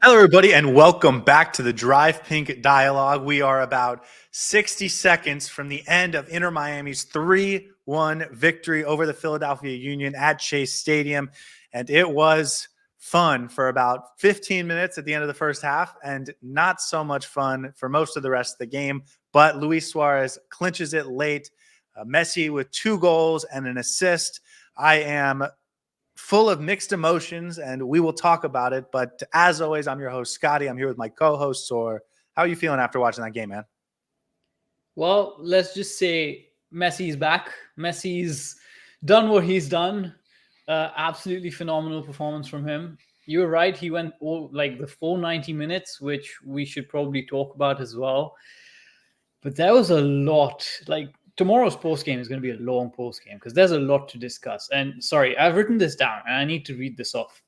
Hello, everybody, and welcome back to the Drive Pink Dialogue. We are about 60 seconds from the end of Inter Miami's 3-1 victory over the Philadelphia Union at Chase Stadium, and it was fun for about 15 minutes at the end of the first half, and not so much fun for most of the rest of the game. But Luis Suarez clinches it late. Messi with 2 goals and an assist. I am full of mixed emotions, and we will talk about it. But as always, I'm your host, Scotty. I'm here with my co-host, Saur. How are you feeling after watching that game, man? Well, let's just say Messi's back. Messi's done what he's done. Absolutely phenomenal performance from him. You're right. He went like the full 90 minutes, which we should probably talk about as well. But there was a lot. Like, tomorrow's post game is going to be a long post game because there's a lot to discuss. And sorry, I've written this down and I need to read this off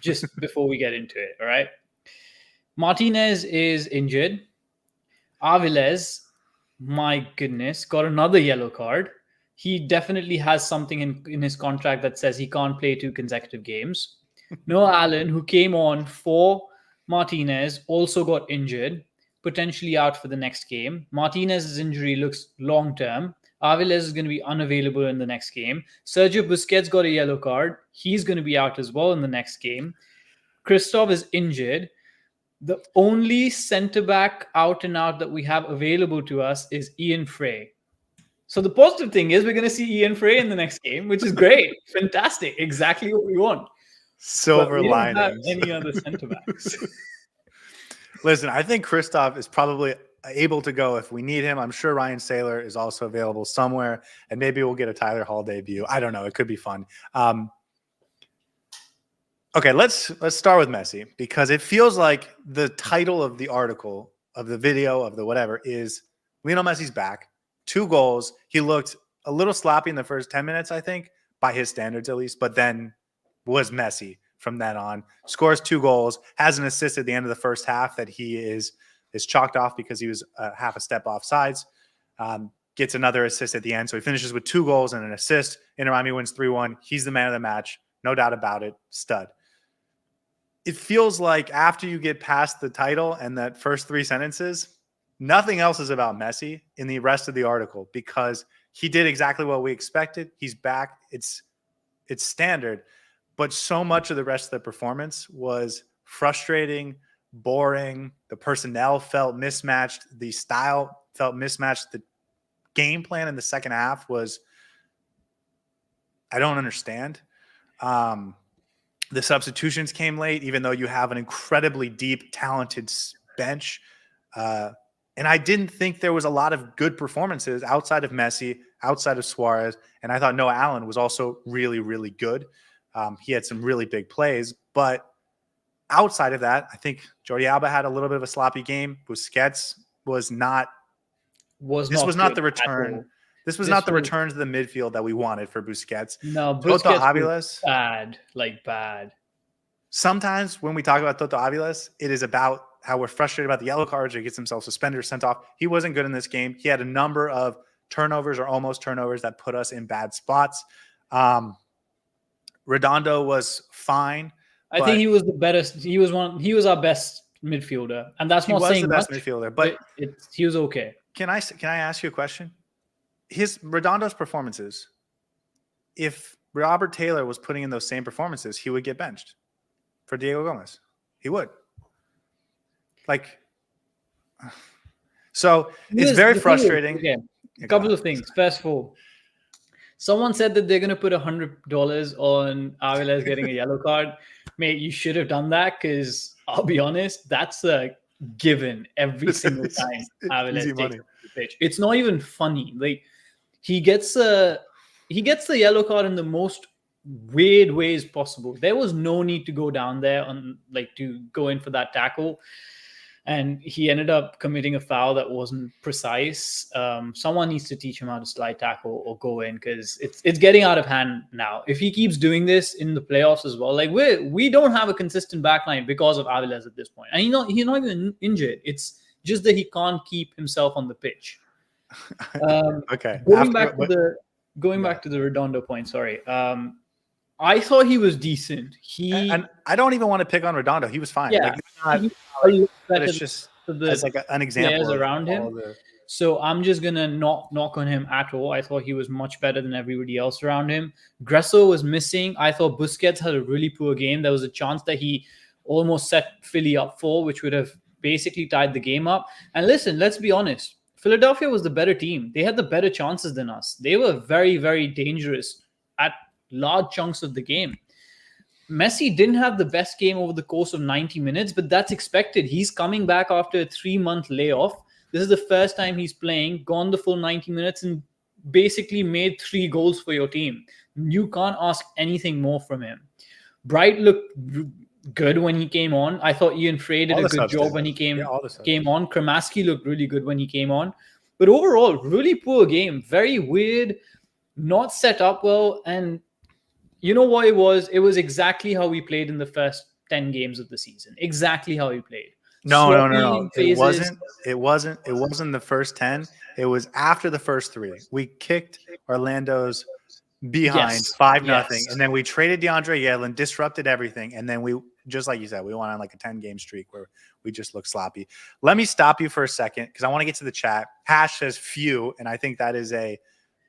just before we get into it. All right. Martinez is injured. Aviles, my goodness, got another yellow card. He definitely has something in his contract that says he can't play 2 consecutive games. Noah Allen, who came on for Martinez, also got injured, potentially out for the next game. Martinez's injury looks long-term. Aviles is going to be unavailable in the next game. Sergio Busquets got a yellow card. He's going to be out as well in the next game. Christoph is injured. The only centre-back out and out that we have available to us is Ian Frey. So the positive thing is we're going to see Ian Frey in the next game, which is great. Fantastic. Exactly what we want. Silver we linings. Don't have any other centre-backs. Listen, I think Christoph is probably able to go if we need him. I'm sure Ryan Saylor is also available somewhere, and maybe we'll get a Tyler Hall debut. I don't know. It could be fun. Okay, let's start with Messi, because it feels like the title of the article, of the video, of the whatever, is Lionel Messi's back. 2 goals. He looked a little sloppy in the first 10 minutes, I think, by his standards at least, but then was Messi from then on. Scores 2 goals, has an assist at the end of the first half that he is chalked off because he was half a step off sides. Gets another assist at the end, so he finishes with 2 goals and an assist. Inter Miami wins 3-1. He's the man of the match, no doubt about it. Stud. It feels like after you get past the title and that first 3 sentences, nothing else is about Messi in the rest of the article, because he did exactly what we expected. He's back. It's standard. But so much of the rest of the performance was frustrating, boring. The personnel felt mismatched. The style felt mismatched. The game plan in the second half was, I don't understand. The substitutions came late, even though you have an incredibly deep, talented bench. And I didn't think there was a lot of good performances outside of Messi, outside of Suarez. And I thought Noah Allen was also really, really good. He had some really big plays. But outside of that, I think Jordi Alba had a little bit of a sloppy game. Busquets was not the return. This was not the return to the midfield that we wanted for Busquets. No, Busquets was bad. Sometimes when we talk about Toto Aviles, it is about how we're frustrated about the yellow cards, or he gets himself suspended or sent off. He wasn't good in this game. He had a number of turnovers or almost turnovers that put us in bad spots. Redondo was fine. I think he was the best. He was our best midfielder, and that's not saying much. He was the best midfielder, but he was okay. Can I ask you a question? Redondo's performances, if Robert Taylor was putting in those same performances, he would get benched for Diego Gomez. He would. So it's very frustrating. Okay. A couple of things. First of all, someone said that they're going to put $100 on Aviles getting a yellow card. Mate, you should have done that, because I'll be honest, that's a given every single time Aviles takes the pitch. It's not even funny. Like, he gets the yellow card in the most weird ways possible. There was no need to go down there to go in for that tackle. And he ended up committing a foul that wasn't precise. Someone needs to teach him how to slide tackle or go in, because it's getting out of hand now. If he keeps doing this in the playoffs as well, we don't have a consistent backline because of Aviles at this point. And he's not even injured. It's just that he can't keep himself on the pitch. Okay. Going back to the Redondo point. Sorry. I thought he was decent. And I don't even want to pick on Redondo. He was fine. Yeah, Like, it's not, he a lot but better it's just than as the like an players example of around him. all the. So I'm just gonna not knock on him at all. I thought he was much better than everybody else around him. Gresso was missing. I thought Busquets had a really poor game. There was a chance that he almost set Philly up for, which would have basically tied the game up. And listen, let's be honest. Philadelphia was the better team. They had the better chances than us. They were very, very dangerous at large chunks of the game. Messi didn't have the best game over the course of 90 minutes, but that's expected. He's coming back after a 3-month layoff. This is the first time he's playing, gone the full 90 minutes, and basically made 3 goals for your team. You can't ask anything more from him. Bright looked good when he came on. I thought Ian Frey did a good job when he came on. Kramaski looked really good when he came on. But overall, really poor game. Very weird, not set up well, and you know what it was? It was exactly how we played in the first 10 games of the season. Exactly how we played. No. It wasn't. It wasn't the first 10. It was after the first 3. We kicked Orlando's behind 5-0, and then we traded DeAndre Yedlin, disrupted everything, and then we, just like you said, we went on like a 10-game streak where we just looked sloppy. Let me stop you for a second because I want to get to the chat. Hash says few, and I think that is a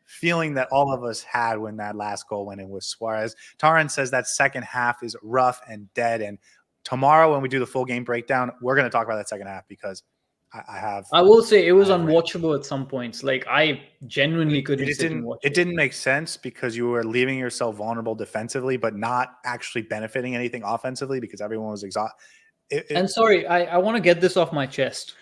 feeling that all of us had when that last goal went in with Suarez. Taran says that second half is rough and dead. And tomorrow when we do the full game breakdown, we're going to talk about that second half because I will say it was unwatchable at some points. Like I genuinely couldn't sit and watch it. It didn't make sense because you were leaving yourself vulnerable defensively, but not actually benefiting anything offensively because everyone was exhausted. And sorry, I want to get this off my chest.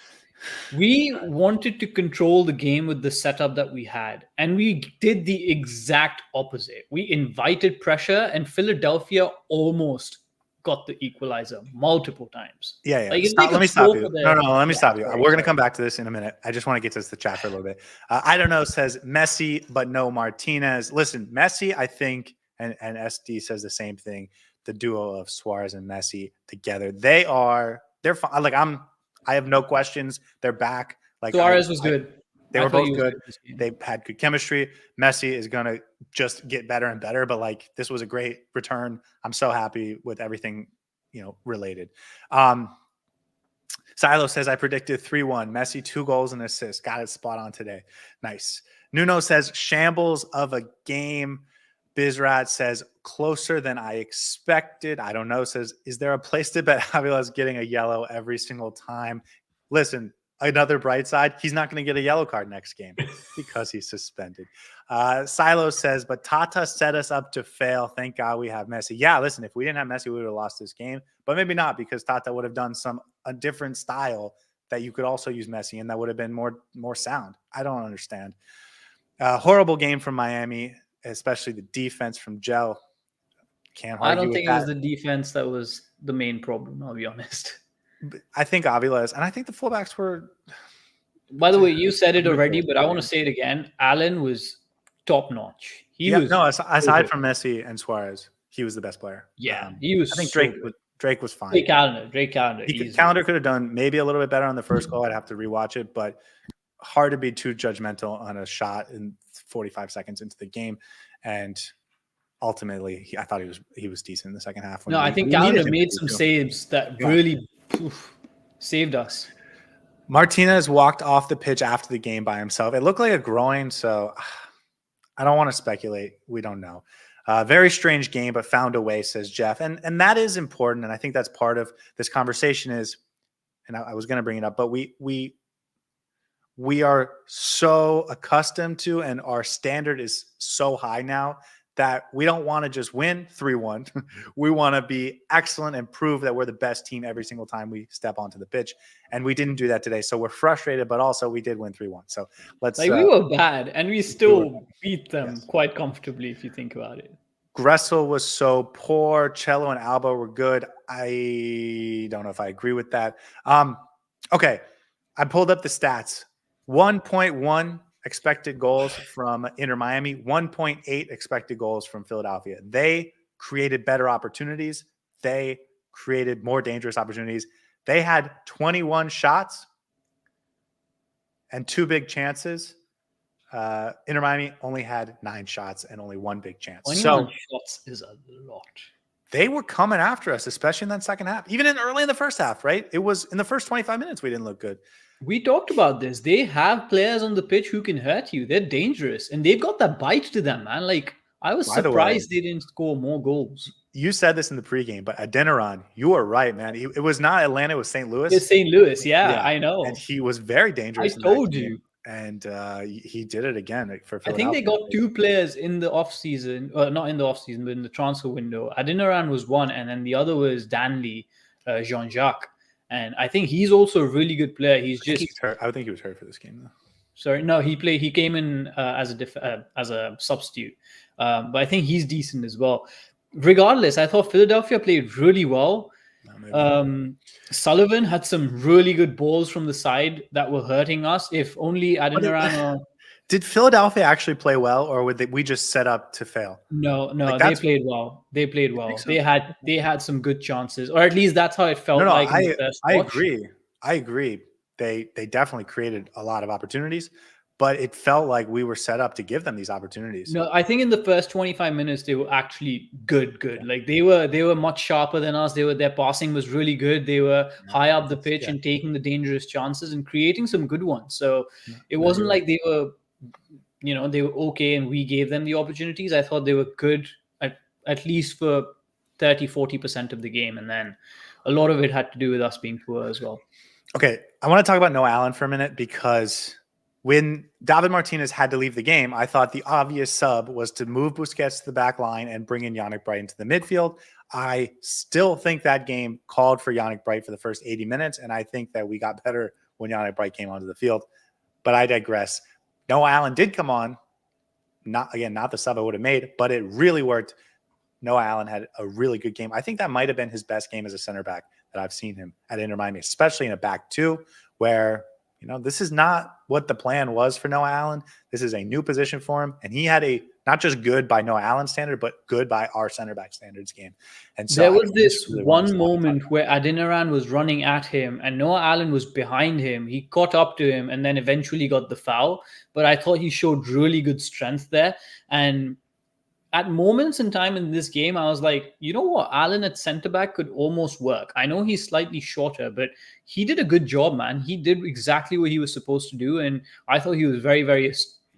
We wanted to control the game with the setup that we had, and we did the exact opposite. We invited pressure, and Philadelphia almost got the equalizer multiple times. Yeah. Like, let me stop you. No, let me stop you. We're going to come back to this in a minute. I just want to get to the chat for a little bit. I don't know says Messi, but no Martinez. Listen, Messi, I think, and SD says the same thing. The duo of Suarez and Messi together, they're fine. Like I have no questions. They're back. Like Suarez was good. They were both good. They had good chemistry. Messi is going to just get better and better. But like, this was a great return. I'm so happy with everything, related. Silo says, I predicted 3-1. Messi, 2 goals and assists. Got it spot on today. Nice. Nuno says, shambles of a game. Bizrat says, closer than I expected. I don't know. Says, is there a place to bet Avila's getting a yellow every single time? Listen, another bright side, he's not going to get a yellow card next game because he's suspended. Silo says, but Tata set us up to fail. Thank God we have Messi. Yeah, listen, if we didn't have Messi, we would have lost this game. But maybe not because Tata would have done a different style that you could also use Messi and that would have been more sound. I don't understand. Horrible game from Miami, especially the defense from Gel. Can't argue. I don't think it was the defense that was the main problem, I'll be honest. I think Avila is, and I think the fullbacks were. By the way, you said it already, but I want to say it again. Allen was top notch. Aside from Messi and Suarez, he was the best player. Yeah, he was. I think Drake was fine. Drake Calendar. Calendar could have done maybe a little bit better on the first goal. I'd have to rewatch it, but hard to be too judgmental on a shot in 45 seconds into the game. And ultimately, I thought he was decent in the second half. I think Calendar made some saves that really saved us. Martinez walked off the pitch after the game by himself. It looked like a groin, so I don't want to speculate. We don't know. Very strange game, but found a way, says Jeff. And that is important, and I think that's part of this conversation is, and I was going to bring it up, but we are so accustomed to, and our standard is so high now that we don't want to just win 3-1. We want to be excellent and prove that we're the best team every single time we step onto the pitch. And we didn't do that today. So we're frustrated, but also we did win 3-1. So let's we were bad and we still beat them quite comfortably if you think about it. Gressel was so poor. Cello and Alba were good. I don't know if I agree with that. Okay. I pulled up the stats. 1.1 expected goals from Inter Miami, 1.8 expected goals from Philadelphia. They created better opportunities. They created more dangerous opportunities. They had 21 shots and 2 big chances. Inter Miami only had 9 shots and only 1 big chance. 21 So shots is a lot. they were coming after us, especially in that second half, even early in the first half, right? It was in the first 25 minutes we didn't look good. We talked about this. They have players on the pitch who can hurt you. They're dangerous, and they've got that bite to them, man. Like, I was By the way, surprised they didn't score more goals. You said this in the pregame, but Adeniran, you were right, man. It was not Atlanta, it was St. Louis. It's St. Louis, yeah, I know. And he was very dangerous. I told you. And he did it again for Philadelphia. I think they got 2 players in the offseason, not in the offseason, but in the transfer window. Adeniran was one, and then the other was Danley, Jean-Jacques. And I think he's also a really good player. He's hurt. I think he was hurt for this game, though. Sorry, no, he played. He came in as a substitute, but I think he's decent as well. Regardless, I thought Philadelphia played really well. Sullivan had some really good balls from the side that were hurting us. If only Adeniran. Did Philadelphia actually play well, or would we just set up to fail? No, they played well. They played well. So. They had some good chances, or at least that's how it felt like. I agree. They definitely created a lot of opportunities, but it felt like we were set up to give them these opportunities. No, I think in the first 25 minutes they were actually good. Yeah. Like they were much sharper than us. Their passing was really good. They were high up the pitch and taking the dangerous chances and creating some good ones. So it wasn't like they were, they were okay and we gave them the opportunities. I thought they were good at least for 30-40% of the game, and then a lot of it had to do with us being poor as well. Okay, I want to talk about Noah Allen for a minute, because when David Martinez had to leave the game, I thought the obvious sub was to move Busquets to the back line and bring in Yannick Bright into the midfield. I still think that game called for Yannick Bright for the first 80 minutes, and I think that we got better when Yannick Bright came onto the field. But I digress. Noah Allen did come on. Not the sub I would have made, but it really worked. Noah Allen had a really good game. I think that might have been his best game as a center back that I've seen him at Inter Miami, especially in a back two, where this is not what the plan was for Noah Allen. This is a new position for him, and he had a not just good by Noah Allen standard, but good by our center back standards game. And so there was this really one moment where Adeniran was running at him and Noah Allen was behind him. He caught up to him and then eventually got the foul. But I thought he showed really good strength there. And at moments in time in this game, I was like, you know what? Allen at center back could almost work. I know he's slightly shorter, but he did a good job, man. He did exactly what he was supposed to do. And I thought he was very, very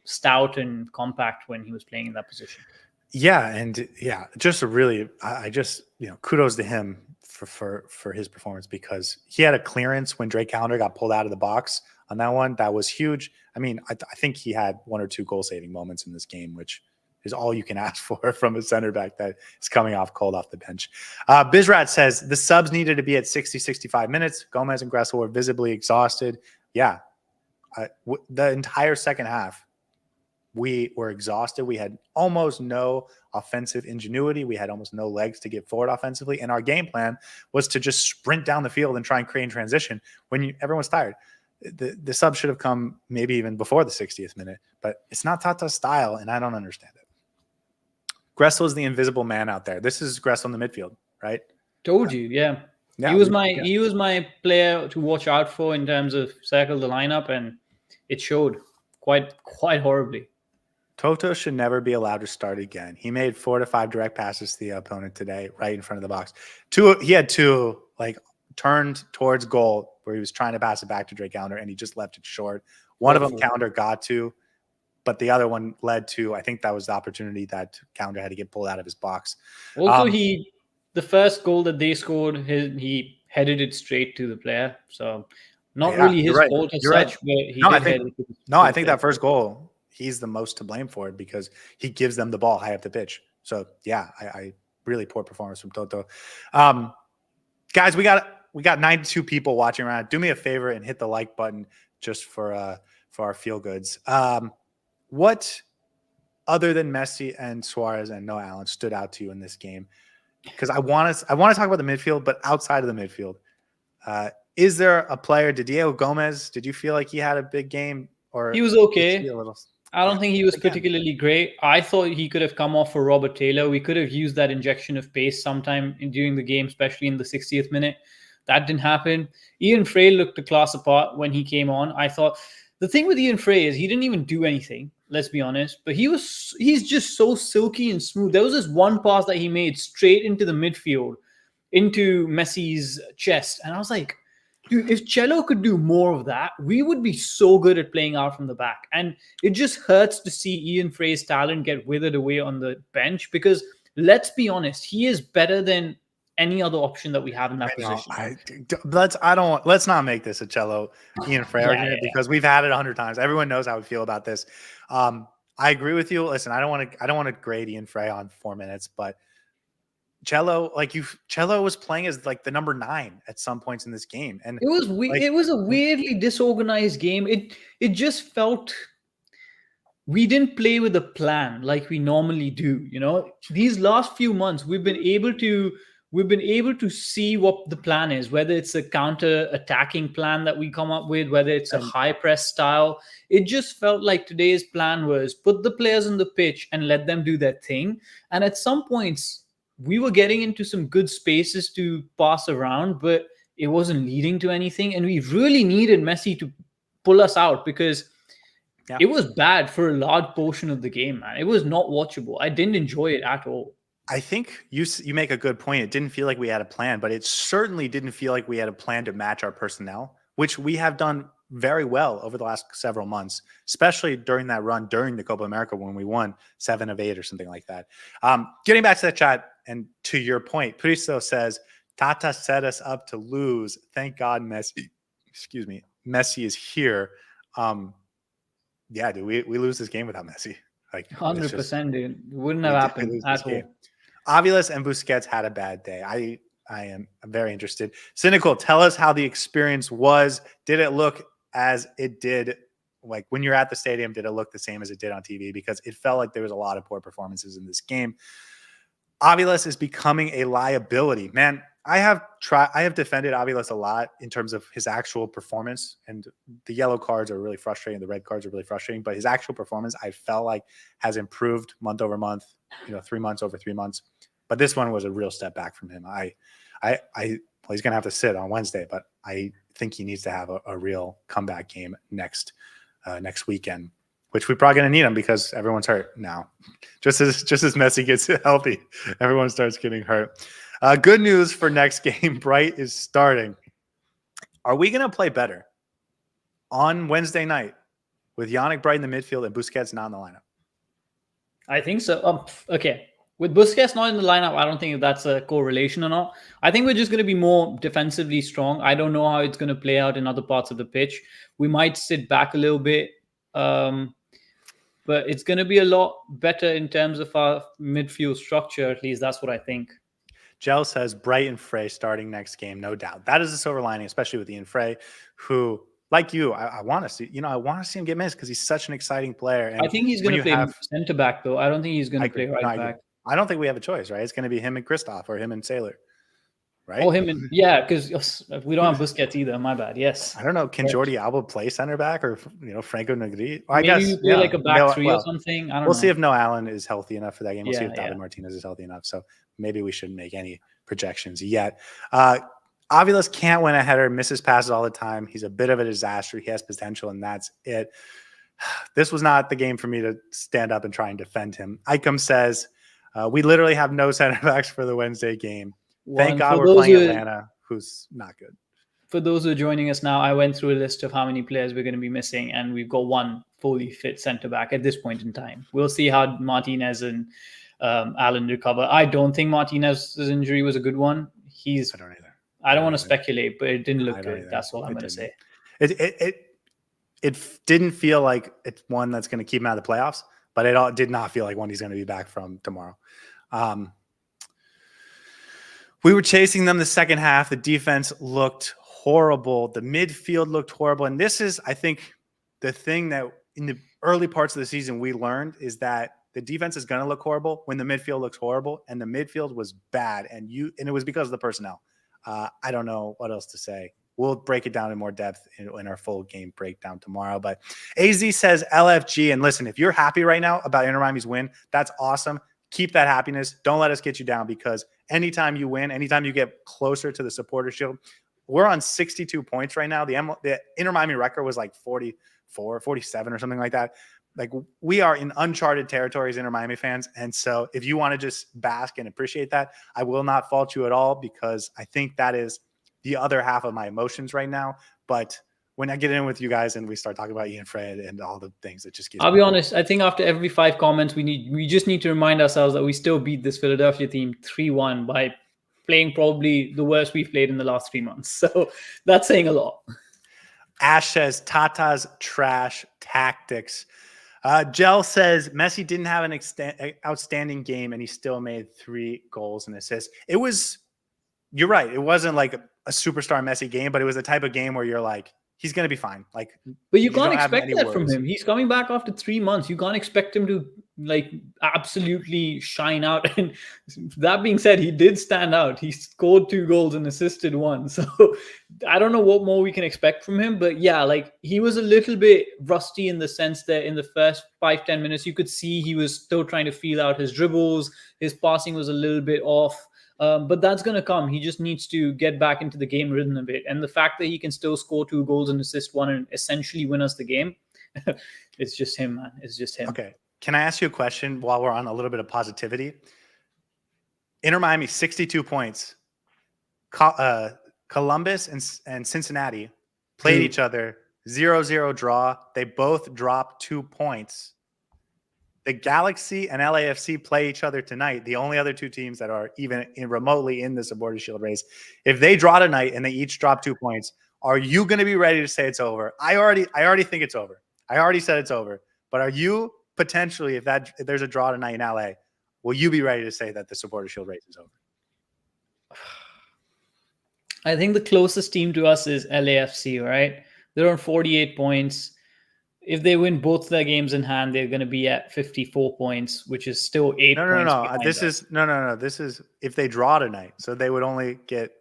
stout and compact when he was playing in that position. Yeah. And just kudos to him for his performance, because he had a clearance when Drake Callender got pulled out of the box on that one. That was huge. I mean, I think he had 1 or 2 goal saving moments in this game, which is all you can ask for from a center back that is coming off cold off the bench. Bizrat says the subs needed to be at 60, 65 minutes. Gomez and Gressel were visibly exhausted. Yeah. The entire second half, we were exhausted. We had almost no offensive ingenuity. We had almost no legs to get forward offensively. And our game plan was to just sprint down the field and try and create in transition when everyone's tired. The sub should have come maybe even before the 60th minute, but it's not Tata's style, and I don't understand it. Gressel is the invisible man out there. This is Gressel in the midfield, right? Told you, yeah. He was my player to watch out for in terms of circle the lineup, and it showed quite horribly. Toto should never be allowed to start again. He made 4 to 5 direct passes to the opponent today, right in front of the box. He had 2 turned towards goal where he was trying to pass it back to Drake Callender, and he just left it short. One of them Callender got to, but the other one led to, I think that was the opportunity that Callender had to get pulled out of his box. Also, the first goal that they scored, he headed it straight to the player. So not really his fault as such, but he I think that first goal, he's the most to blame for it, because he gives them the ball high up the pitch. So yeah, I really poor performance from Toto. Guys, we got 92 people watching around. Do me a favor and hit the like button just for our feel goods. What other than Messi and Suarez and Noah Allen stood out to you in this game? Because I want to talk about the midfield, but outside of the midfield, is there a player? Did Diego Gomez? Did you feel like he had a big game? Or he was okay. I don't think he was particularly great. I thought he could have come off for Robert Taylor. We could have used that injection of pace sometime during the game, especially in the 60th minute. That didn't happen. Ian Frey looked a class apart when he came on. I thought the thing with Ian Frey is he didn't even do anything. let's be honest, but he's just so silky and smooth. There was this one pass that he made straight into the midfield, into Messi's chest, and I was like, dude, if Cello could do more of that, we would be so good at playing out from the back. And it just hurts to see Ian Frey's talent get withered away on the bench, because let's be honest, he is better than any other option that we have in that position. Let's not make this a Cello Ian Frey argument, because we've had it 100 times. Everyone knows how we feel about this. I agree with you. Listen, I don't want to grade Ian Frey on 4 minutes, but Cello was playing as like the number 9 at some points in this game, and it was a weirdly disorganized game. It just felt we didn't play with a plan like we normally do. These last few months we've been able to see what the plan is, whether it's a counter-attacking plan that we come up with, whether it's a high press style. It just felt like today's plan was put the players on the pitch and let them do their thing. And at some points, we were getting into some good spaces to pass around, but it wasn't leading to anything. And we really needed Messi to pull us out, because it was bad for a large portion of the game, man. It was not watchable. I didn't enjoy it at all. I think you make a good point. It didn't feel like we had a plan, but it certainly didn't feel like we had a plan to match our personnel, which we have done very well over the last several months, especially during that run during the Copa America when we won 7 of 8 or something like that. Getting back to that chat, and to your point, Pristo says, Tata set us up to lose. Thank God Messi is here. Yeah, dude, we lose this game without Messi. Like 100%, dude. It wouldn't have happened at all. Aviles and Busquets had a bad day. I am very interested. Cynical, tell us how the experience was. Did it look as it did, like when you're at the stadium, did it look the same as it did on TV? Because it felt like there was a lot of poor performances in this game. Aviles is becoming a liability. Man, I have defended Aviles a lot in terms of his actual performance, and the yellow cards are really frustrating. The red cards are really frustrating, but his actual performance, I felt like, has improved month over month, 3 months over 3 months. But this one was a real step back from him. Well, he's going to have to sit on Wednesday, but I think he needs to have a real comeback game next weekend, which we're probably going to need him because everyone's hurt now. Just as Messi gets healthy, everyone starts getting hurt. Good news for next game. Bright is starting. Are we going to play better on Wednesday night with Yannick Bright in the midfield and Busquets not in the lineup? I think so. Okay. With Busquets not in the lineup, I don't think if that's a correlation or not. I think we're just going to be more defensively strong. I don't know how it's going to play out in other parts of the pitch. We might sit back a little bit, but it's going to be a lot better in terms of our midfield structure. At least that's what I think. Gel says Bright and Frey starting next game, no doubt. That is a silver lining, especially with Ian Frey, who, like you, I want to see. I want to see him get minutes because he's such an exciting player. And I think he's going to play center back, though. I don't think he's going to play right back. I don't think we have a choice, right? It's going to be him and Christoph or him and Sailor, right? Oh, him and because we don't have Busquets either. My bad. Yes. I don't know. Can Jordi Alba play center back or Franco Negri? I guess you play like a back three or something. I don't know. We'll see if Noah Allen is healthy enough for that game. We'll see if David Martinez is healthy enough. So maybe we shouldn't make any projections yet. Aviles can't win a header, misses passes all the time. He's a bit of a disaster. He has potential, and that's it. This was not the game for me to stand up and try and defend him. Icom says, we literally have no center backs for the Wednesday game. Thank God we're playing Atlanta, who's not good. For those who are joining us now, I went through a list of how many players we're going to be missing, and we've got one fully fit center back at this point in time. We'll see how Martinez and Allen recover. I don't think Martinez's injury was a good one. I don't either. I don't want to speculate, but it didn't look good. That's all I'm going to say. It didn't feel like it's one that's going to keep him out of the playoffs, but it did not feel like one he's going to be back from tomorrow. We were chasing them the second half. The defense looked horrible. The midfield looked horrible. And this is, I think, the thing that in the early parts of the season we learned is that the defense is going to look horrible when the midfield looks horrible. And the midfield was bad. And it was because of the personnel. I don't know what else to say. We'll break it down in more depth in our full game breakdown tomorrow. But AZ says LFG. And listen, if you're happy right now about Inter Miami's win, that's awesome. Keep that happiness. Don't let us get you down, because anytime you win, anytime you get closer to the supporter shield, we're on 62 points right now. The Inter Miami record was like 44, 47 or something like that. like we are in uncharted territories, Inter Miami fans. And so if you want to just bask and appreciate that, I will not fault you at all, because I think that is the other half of my emotions right now. But when I get in with you guys and we start talking about Ian Fred and all the things, it just gives I'll me be honest. I think after every 5 comments, we just need to remind ourselves that we still beat this Philadelphia team 3-1 by playing probably the worst we've played in the last 3 months. So that's saying a lot. Ash says Tata's trash tactics. Gel says Messi didn't have an outstanding game and he still made 3 goals and assists. You're right. It wasn't like a superstar Messi game, but it was the type of game where you're like, he's going to be fine. Like, But you can't don't have expect any that from worries. him. He's coming back after 3 months. You can't expect him to like absolutely shine out. And that being said, he did stand out. He scored 2 goals and assisted 1. So I don't know what more we can expect from him. But yeah, like he was a little bit rusty in the sense that in the first 5-10 minutes, you could see he was still trying to feel out his dribbles. His passing was a little bit off. But that's going to come. He just needs to get back into the game rhythm a bit. And the fact that he can still score 2 goals and assist 1 and essentially win us the game, it's just him, man. It's just him. Okay. Can I ask you a question while we're on a little bit of positivity? Inter Miami, 62 points. Columbus and Cincinnati played each other, 0-0 draw. They both dropped 2 points. The Galaxy and LAFC play each other tonight. The only other 2 teams that are even remotely in the Supporters Shield race. If they draw tonight and they each drop 2 points, are you going to be ready to say it's over? I already think it's over. I already said it's over. But are you potentially, if there's a draw tonight in LA, will you be ready to say that the Supporters Shield race is over? I think the closest team to us is LAFC, right? They're on 48 points. If they win both their games in hand, they're going to be at 54 points, which is still 8 points. No. This is if they draw tonight. So they would only get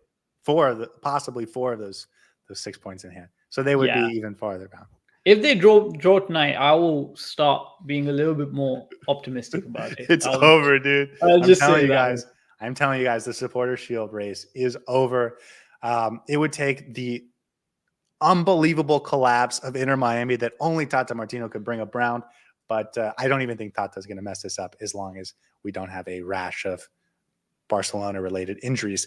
possibly four of those 6 points in hand. So they would be even farther down. If they draw tonight, I will start being a little bit more optimistic about it. It's over, dude. I'm telling you guys, the Supporter Shield race is over. It would take the unbelievable collapse of Inter Miami that only Tata Martino could bring around. But I don't even think Tata's going to mess this up as long as we don't have a rash of Barcelona-related injuries.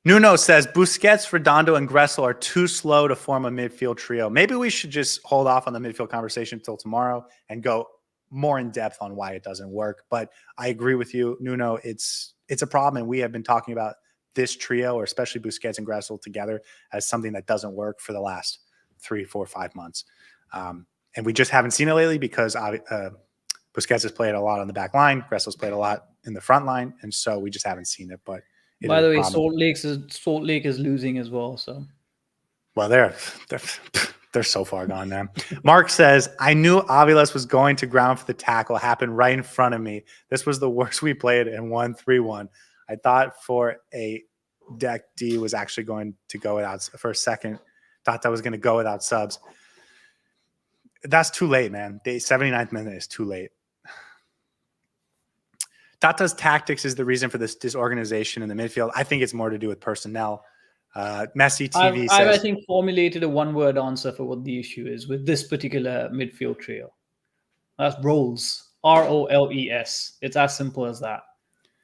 Nuno says, Busquets, Redondo, and Gressel are too slow to form a midfield trio. Maybe we should just hold off on the midfield conversation until tomorrow and go more in depth on why it doesn't work. But I agree with you, Nuno. It's a problem, and we have been talking about this trio, or especially Busquets and Gressel together, as something that doesn't work for the last 3, 4, 5 months. And we just haven't seen it lately because Busquets has played a lot on the back line. Gressel's played a lot in the front line. And so we just haven't seen it. But by the way, Salt Lake is losing as well. So, well, they're so far gone now. Mark says, I knew Aviles was going to ground for the tackle. Happened right in front of me. This was the worst we played and won 3-1. I thought for a deck D was actually going to go without for a second. Thought that was going to go without subs. That's too late, man. The 79th minute is too late. Tata's tactics is the reason for this disorganization in the midfield. I think it's more to do with personnel. Messi TV says, I think formulated a one-word answer for what the issue is with this particular midfield trio. That's roles. ROLES. It's as simple as that.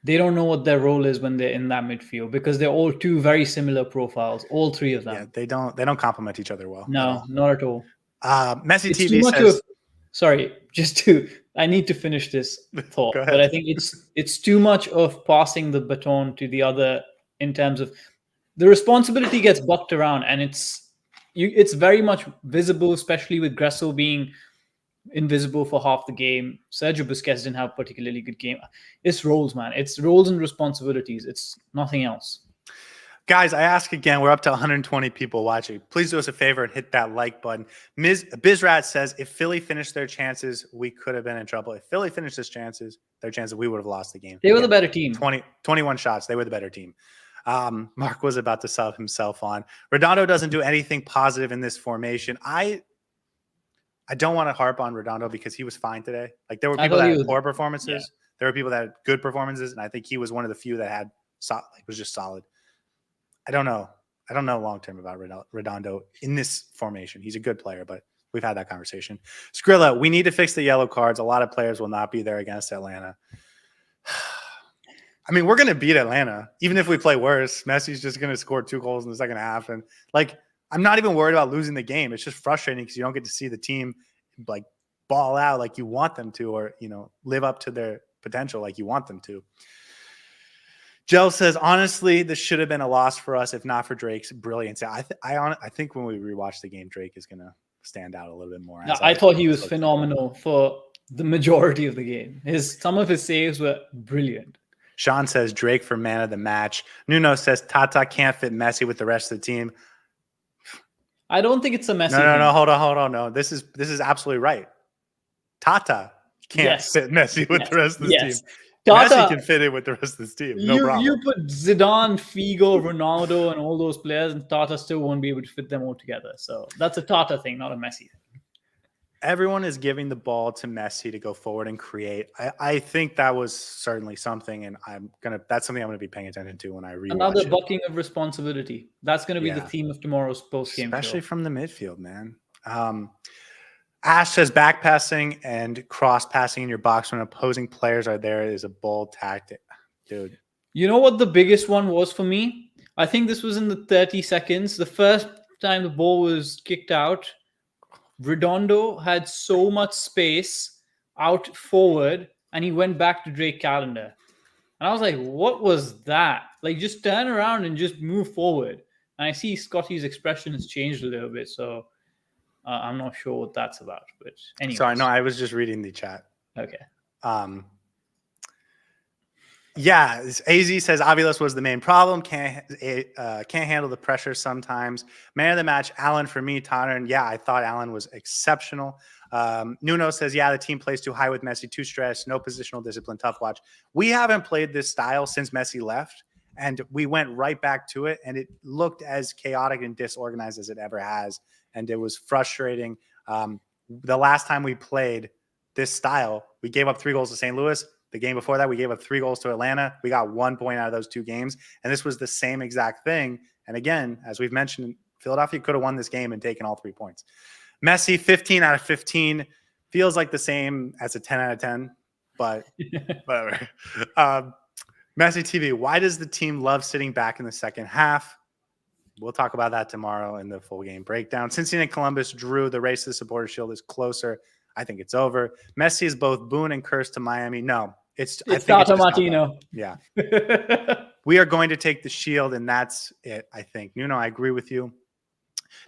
They don't know what their role is when they're in that midfield because they're all 2 very similar profiles, all 3 of them. Yeah, they don't complement each other well. No, not at all. Messi TV says, I need to finish this thought, but I think it's too much of passing the baton to the other in terms of the responsibility gets bucked around, and it's very much visible, especially with Gressel being invisible for half the game. Sergio Busquets didn't have a particularly good game. It's roles, man. It's roles and responsibilities. It's nothing else. Guys, I ask again, we're up to 120 people watching. Please do us a favor and hit that like button. Bizrat says, if Philly finished their chances, we could have been in trouble. If Philly finished their chances, we would have lost the game. They were the better team. 21 shots. They were the better team. Mark was about to sub himself on. Redondo doesn't do anything positive in this formation. I don't want to harp on Redondo because he was fine today. Like there were people that had poor performances. Yeah. There were people that had good performances. And I think he was one of the few that was just solid. I don't know long-term about Redondo in this formation. He's a good player, but We've had that conversation. Skrilla, we need to fix the yellow cards. A lot of players will not be there against Atlanta. I mean, we're going to beat Atlanta. Even if we play worse, Messi's just going to score 2 goals in the second half. And like, I'm not even worried about losing the game. It's just frustrating because you don't get to see the team like ball out like you want them to, or, you know, live up to their potential like you want them to. Joe says, honestly, this should have been a loss for us if not for Drake's brilliance. I think when we rewatch the game, Drake is going to stand out a little bit more. I thought he was phenomenal for the majority of the game. Some of his saves were brilliant. Sean says Drake for man of the match. Nuno says Tata can't fit Messi with the rest of the team. I don't think it's a Messi. No. Hold on. No, this is absolutely right. Tata can't fit Messi with the rest of the team. Tata, Messi can fit in with the rest of this team. No problem. You put Zidane, Figo, Ronaldo, and all those players, and Tata still won't be able to fit them all together. So that's a Tata thing, not a Messi thing. Everyone is giving the ball to Messi to go forward and create. I think that was certainly something, and that's something I'm gonna be paying attention to when I rewatch another bucking of responsibility. That's gonna be the theme of tomorrow's post game, especially from the midfield, man. Ash says back passing and cross passing in your box when opposing players are there is a bold tactic, dude. You know what the biggest one was for me? I think this was in the 30 seconds. The first time the ball was kicked out, Redondo had so much space out forward, and he went back to Drake Callender. And I was like, what was that? Like, just turn around and just move forward. And I see Scotty's expression has changed a little bit, so I'm not sure what that's about. But anyway. Sorry, no, I was just reading the chat. Okay. Yeah, AZ says Aviles was the main problem. Can't handle the pressure sometimes. Man of the match, Allen for me, Tanner. Yeah, I thought Allen was exceptional. Nuno says, yeah, the team plays too high with Messi, too stressed, no positional discipline, tough watch. We haven't played this style since Messi left, and we went right back to it, and it looked as chaotic and disorganized as it ever has, and it was frustrating. The last time we played this style, we gave up 3 goals to St. Louis. The game before that, we gave up 3 goals to Atlanta. We got 1 point out of those 2 games. And this was the same exact thing. And again, as we've mentioned, Philadelphia could have won this game and taken all 3 points. Messi, 15 out of 15. Feels like the same as a 10 out of 10, but whatever. Messi TV, why does the team love sitting back in the second half? We'll talk about that tomorrow in the full game breakdown. Cincinnati and Columbus drew. The race to the supporter shield is closer. I think it's over. Messi is both boon and curse to Miami. No, it's Tata Martino. Yeah. We are going to take the shield, and that's it, I think. Nuno, I agree with you.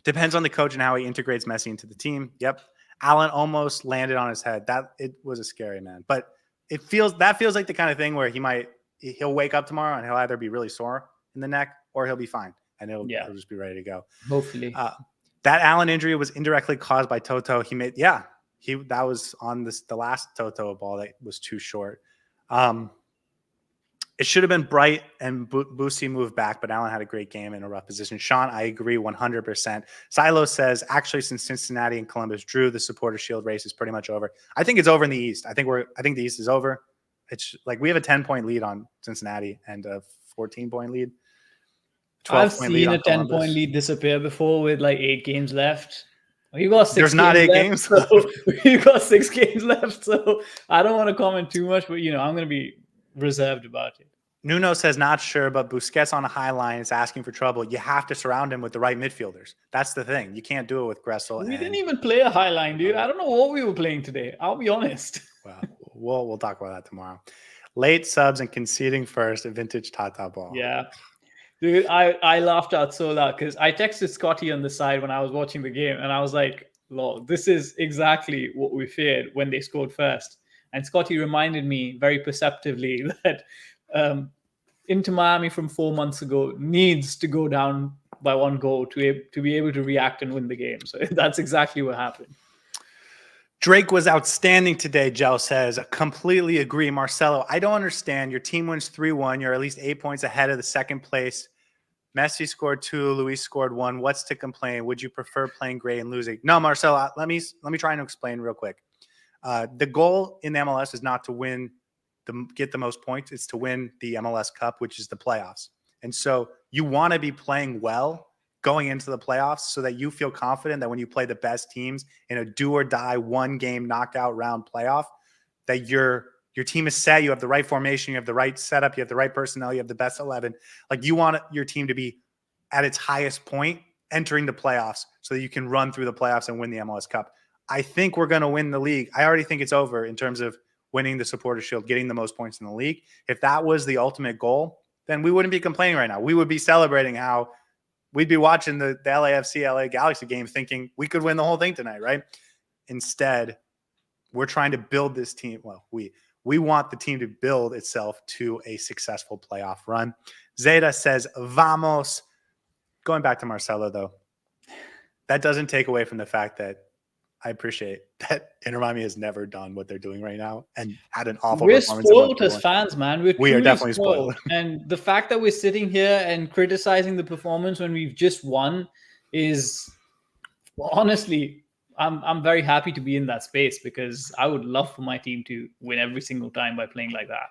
Depends on the coach and how he integrates Messi into the team. Yep. Allen almost landed on his head. It was a scary man. But feels like the kind of thing where he'll wake up tomorrow and he'll either be really sore in the neck or he'll be fine. And he'll just be ready to go. Hopefully. That Allen injury was indirectly caused by Toto. That was on the last Toto ball that was too short. It should have been Bright and Boosie moved back, but Allen had a great game in a rough position. Sean, I agree 100%. Silo says, actually, since Cincinnati and Columbus drew, the supporter shield race is pretty much over. I think it's over in the East. I think the East is over. It's like we have a 10-point lead on Cincinnati and a 14-point lead. I've seen a 10-point lead disappear before with like 8 games left. We've got 6 There's not 8 games. So we've got 6 games left. So I don't want to comment too much, but I'm going to be reserved about it. Nuno says not sure, but Busquets on a high line is asking for trouble. You have to surround him with the right midfielders. That's the thing. You can't do it with Gressel. We didn't even play a high line, dude. I don't know what we were playing today. I'll be honest. Well, we'll talk about that tomorrow. Late subs and conceding first, a vintage Tata ball. Yeah. Dude, I laughed out so loud because I texted Scotty on the side when I was watching the game, and I was like, lol, this is exactly what we feared when they scored first. And Scotty reminded me very perceptively that Inter Miami from 4 months ago needs to go down by 1 goal to be able to react and win the game. So that's exactly what happened. Drake was outstanding today, Gel says. Completely agree. Marcelo, I don't understand. Your team wins 3-1. You're at least 8 points ahead of the second place. Messi scored 2. Luis scored 1. What's to complain? Would you prefer playing great and losing? No, Marcelo, let me try and explain real quick. The goal in the MLS is not to get the most points. It's to win the MLS Cup, which is the playoffs. And so you want to be playing well going into the playoffs so that you feel confident that when you play the best teams in a do or die 1-game knockout round playoff, that your team is set, you have the right formation, you have the right setup, you have the right personnel, you have the best 11. Like, you want your team to be at its highest point entering the playoffs so that you can run through the playoffs and win the MLS Cup. I think we're going to win the league. I already think it's over in terms of winning the Supporters Shield, getting the most points in the league. If that was the ultimate goal, then we wouldn't be complaining right now. We would be celebrating how we'd be watching the LAFC, LA Galaxy game thinking we could win the whole thing tonight, right? Instead, we're trying to build this team. Well, we want the team to build itself to a successful playoff run. Zeta says, vamos. Going back to Marcelo, though, that doesn't take away from the fact that I appreciate that Inter Miami has never done what they're doing right now and had an awful We're performance. spoiled as fans, man. We are definitely spoiled. And the fact that we're sitting here and criticizing the performance when we've just won is, well, honestly, I'm very happy to be in that space because I would love for my team to win every single time by playing like that.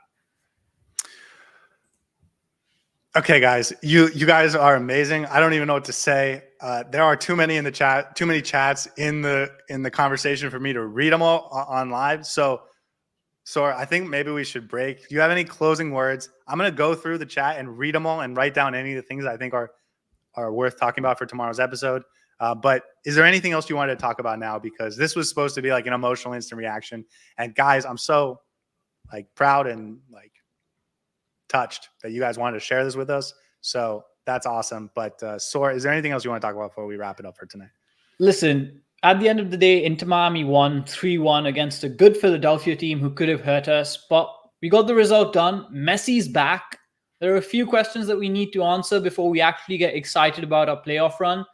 Okay, guys, you guys are amazing. I don't even know what to say. There are too many in the chat, too many chats in the conversation for me to read them all on live. So I think maybe we should break. Do you have any closing words? I'm gonna go through the chat and read them all and write down any of the things I think are worth talking about for tomorrow's episode. But is there anything else you wanted to talk about now? Because this was supposed to be like an emotional instant reaction. And guys, I'm so proud and touched that you guys wanted to share this with us. So that's awesome. But Saur, is there anything else you want to talk about before we wrap it up for tonight? Listen, at the end of the day, Inter Miami won 3-1 against a good Philadelphia team who could have hurt us, but we got the result done. Messi's back. There are a few questions that we need to answer before we actually get excited about our playoff run.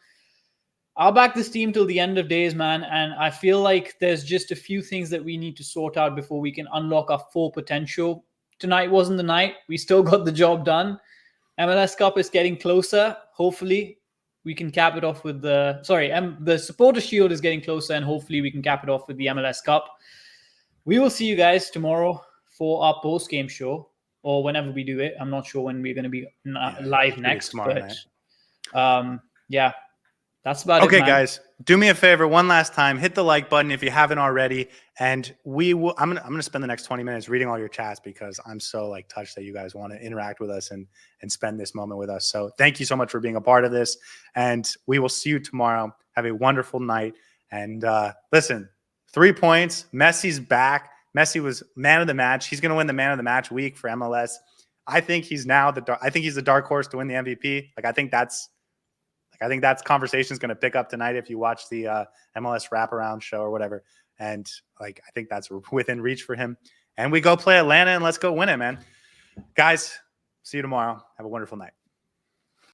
I'll back this team till the end of days, man. And I feel like there's just a few things that we need to sort out before we can unlock our full potential. Tonight wasn't the night. We still got the job done. MLS Cup is getting closer. Hopefully, we can cap it off with the Supporter Shield is getting closer, and hopefully we can cap it off with the MLS Cup. We will see you guys tomorrow for our post-game show, or whenever we do it. I'm not sure when we're going to be live next. Tomorrow night. Yeah. That's about it. Okay, guys, do me a favor one last time. Hit the like button if you haven't already. And I'm gonna spend the next 20 minutes reading all your chats because I'm so touched that you guys want to interact with us and spend this moment with us. So thank you so much for being a part of this. And we will see you tomorrow. Have a wonderful night. And listen, 3 points. Messi's back. Messi was man of the match. He's gonna win the man of the match week for MLS. I think he's the dark horse to win the MVP. I think that's conversation is going to pick up tonight if you watch the MLS wraparound show or whatever. And I think that's within reach for him. And we go play Atlanta and let's go win it, man. Guys, see you tomorrow. Have a wonderful night.